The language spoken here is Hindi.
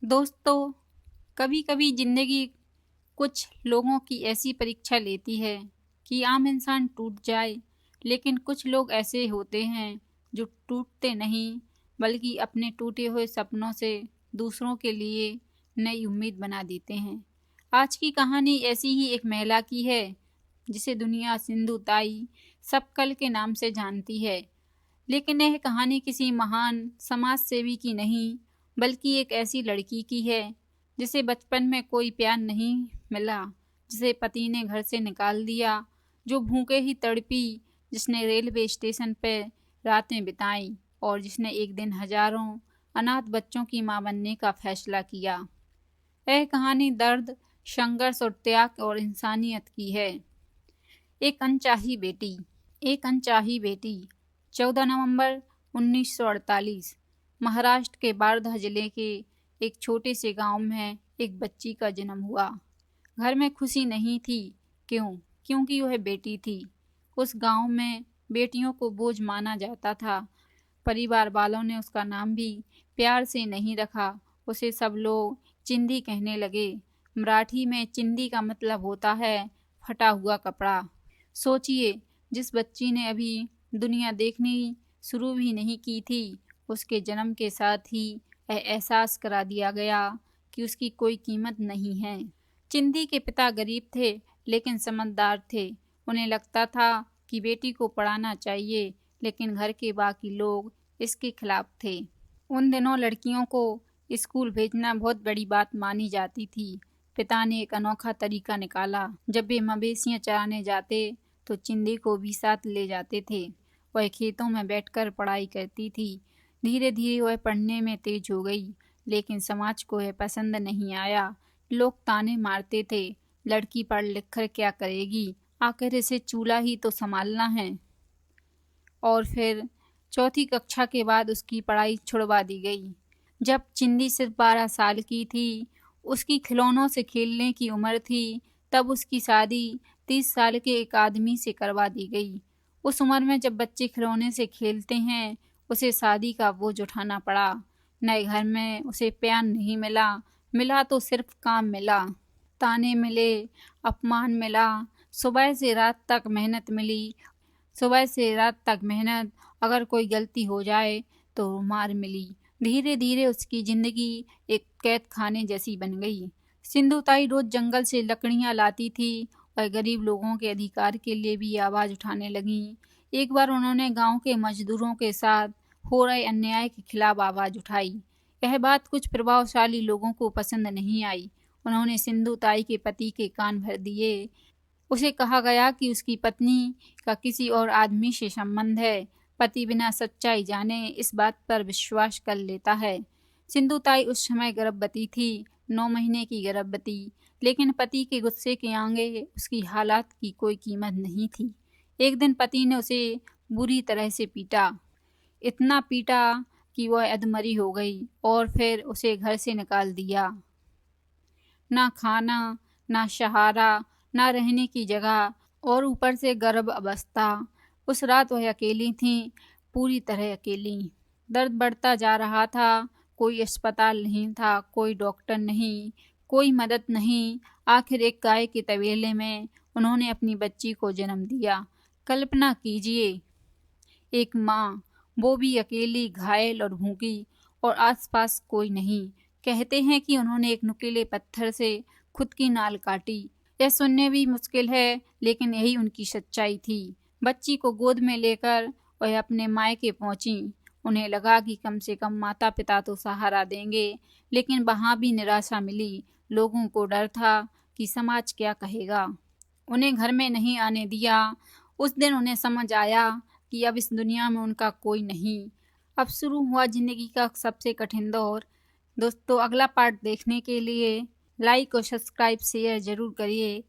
दोस्तों, कभी कभी जिंदगी कुछ लोगों की ऐसी परीक्षा लेती है कि आम इंसान टूट जाए। लेकिन कुछ लोग ऐसे होते हैं जो टूटते नहीं, बल्कि अपने टूटे हुए सपनों से दूसरों के लिए नई उम्मीद बना देते हैं। आज की कहानी ऐसी ही एक महिला की है जिसे दुनिया सिंधु ताई सबकल के नाम से जानती है। लेकिन यह कहानी किसी महान समाज सेवी की नहीं, बल्कि एक ऐसी लड़की की है जिसे बचपन में कोई प्यार नहीं मिला, जिसे पति ने घर से निकाल दिया, जो भूखे ही तड़पी, जिसने रेलवे स्टेशन पर रातें बिताई और जिसने एक दिन हजारों अनाथ बच्चों की मां बनने का फैसला किया। यह कहानी दर्द, संघर्ष और त्याग और इंसानियत की है। एक अनचाही बेटी। एक अनचाही बेटी 14 नवंबर 1948 महाराष्ट्र के वार्धा जिले के एक छोटे से गांव में एक बच्ची का जन्म हुआ। घर में खुशी नहीं थी। क्यों? क्योंकि वह बेटी थी। उस गांव में बेटियों को बोझ माना जाता था। परिवार वालों ने उसका नाम भी प्यार से नहीं रखा। उसे सब लोग चिंदी कहने लगे। मराठी में चिंदी का मतलब होता है फटा हुआ कपड़ा। सोचिए, जिस बच्ची ने अभी दुनिया देखनी शुरू भी नहीं की थी, उसके जन्म के साथ ही यह एहसास करा दिया गया कि उसकी कोई कीमत नहीं है। चिंदी के पिता गरीब थे, लेकिन समझदार थे। उन्हें लगता था कि बेटी को पढ़ाना चाहिए, लेकिन घर के बाकी लोग इसके खिलाफ थे। उन दिनों लड़कियों को स्कूल भेजना बहुत बड़ी बात मानी जाती थी। पिता ने एक अनोखा तरीका निकाला। जब वे मवेशियां चराने जाते तो चिंदी को भी साथ ले जाते थे। वह खेतों में बैठकर पढ़ाई करती थी। धीरे धीरे वह पढ़ने में तेज हो गई, लेकिन समाज को यह पसंद नहीं आया। लोग ताने मारते थे, लड़की पढ़ लिख कर क्या करेगी, आखिर इसे चूल्हा ही तो संभालना है। और फिर चौथी कक्षा के बाद उसकी पढ़ाई छुड़वा दी गई। जब चिंदी सिर्फ 12 साल की थी, उसकी खिलौनों से खेलने की उम्र थी, तब उसकी शादी 30 साल के एक आदमी से करवा दी गई। उस उम्र में जब बच्चे खिलौने से खेलते हैं, उसे शादी का बोझ उठाना पड़ा। नए घर में उसे प्यार नहीं मिला, मिला तो सिर्फ काम मिला। ताने मिले, अपमान मिला, सुबह से रात तक मेहनत मिली। सुबह से रात तक मेहनत, अगर कोई गलती हो जाए तो मार मिली। धीरे धीरे उसकी जिंदगी एक कैद खाने जैसी बन गई। सिंधु ताई रोज जंगल से लकड़ियां लाती थी और गरीब लोगों के अधिकार के लिए भी आवाज उठाने लगी। एक बार उन्होंने गांव के मजदूरों के साथ हो रहे अन्याय के खिलाफ आवाज उठाई। यह बात कुछ प्रभावशाली लोगों को पसंद नहीं आई। उन्होंने सिंधु ताई के पति के कान भर दिए। उसे कहा गया कि उसकी पत्नी का किसी और आदमी से संबंध है। पति बिना सच्चाई जाने इस बात पर विश्वास कर लेता है। सिंधु ताई उस समय गर्भवती थी, 9 महीने की गर्भवती। लेकिन पति के गुस्से के आगे उसकी हालात की कोई कीमत नहीं थी। एक दिन पति ने उसे बुरी तरह से पीटा, इतना पीटा कि वह अधमरी हो गई और फिर उसे घर से निकाल दिया। ना खाना, ना सहारा, ना रहने की जगह और ऊपर से गर्भ अवस्था। उस रात वह अकेली थी, पूरी तरह अकेली। दर्द बढ़ता जा रहा था। कोई अस्पताल नहीं था, कोई डॉक्टर नहीं, कोई मदद नहीं। आखिर एक गाय के तबेले में उन्होंने अपनी बच्ची को जन्म दिया। कल्पना कीजिए, एक माँ, वो भी अकेली, घायल और भूखी, और आसपास कोई नहीं। कहते हैं कि उन्होंने एक नुकीले पत्थर से खुद की नाल काटी। यह सुनने भी मुश्किल है, लेकिन यही उनकी सच्चाई थी। बच्ची को गोद में लेकर वह अपने मायके पहुंची। उन्हें लगा कि कम से कम माता पिता तो सहारा देंगे, लेकिन वहां भी निराशा मिली। लोगों को डर था कि समाज क्या कहेगा। उन्हें घर में नहीं आने दिया। उस दिन उन्हें समझ आया कि अब इस दुनिया में उनका कोई नहीं। अब शुरू हुआ जिंदगी का सबसे कठिन दौर। दोस्तों, अगला पार्ट देखने के लिए लाइक और सब्सक्राइब शेयर जरूर करिए।